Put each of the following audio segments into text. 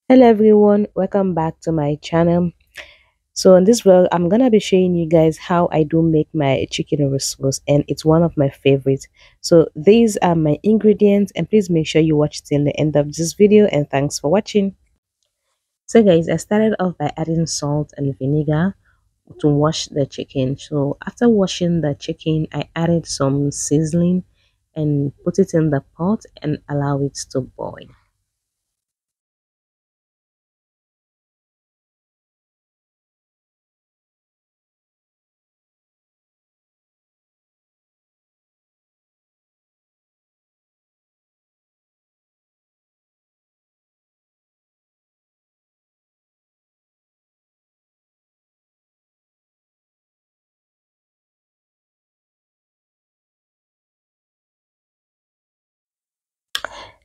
Hello everyone, welcome back to my channel. So in this vlog, I'm gonna be showing you guys how I do make my chicken roast and it's one of my favorites. So these are my ingredients and please make sure you watch till the end of this video and thanks for watching. So guys, I started off by adding salt and vinegar to wash the chicken. So after washing the chicken, I added some seasoning and put it in the pot and allow it to boil.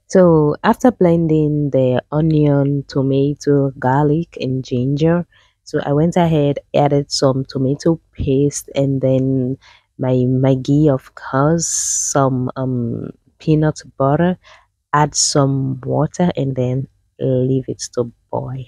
So after blending the onion, tomato, garlic, and ginger, so I went ahead, added some tomato paste, and then my Maggi, of course, some peanut butter, add some water, and then leave it to boil.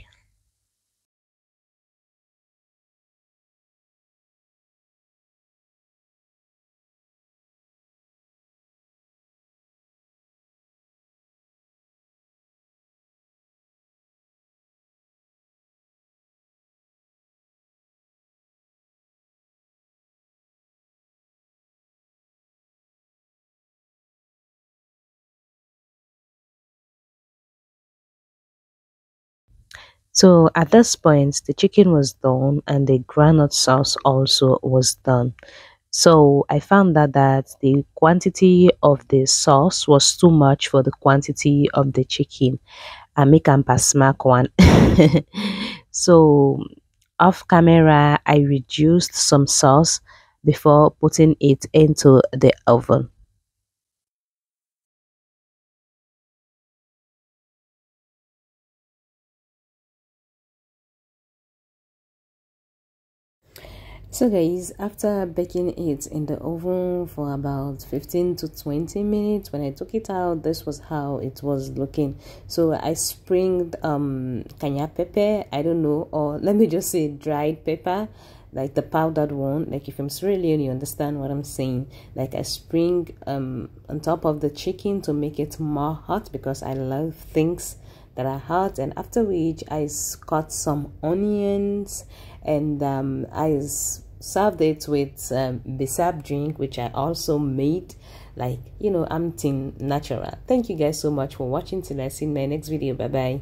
So at this point, the chicken was done and the granite sauce also was done. So I found that the quantity of the sauce was too much for the quantity of the chicken. I make am per smack one. So off camera, I reduced some sauce before putting it into the oven. So guys, after baking it in the oven for about 15 to 20 minutes, when I took it out, this was how it was looking. So I springed kanya pepper, I don't know, or let me just say dried pepper, like the powdered one. Like if I'm Sierra Leone, you understand what I'm saying. Like I spring on top of the chicken to make it more hot because I love things that are hot. And after which I cut some onions and I served it with Bissap drink, which I also made. Like, you know, I'm team natural. Thank you guys so much for watching. Till I see my next video. Bye bye.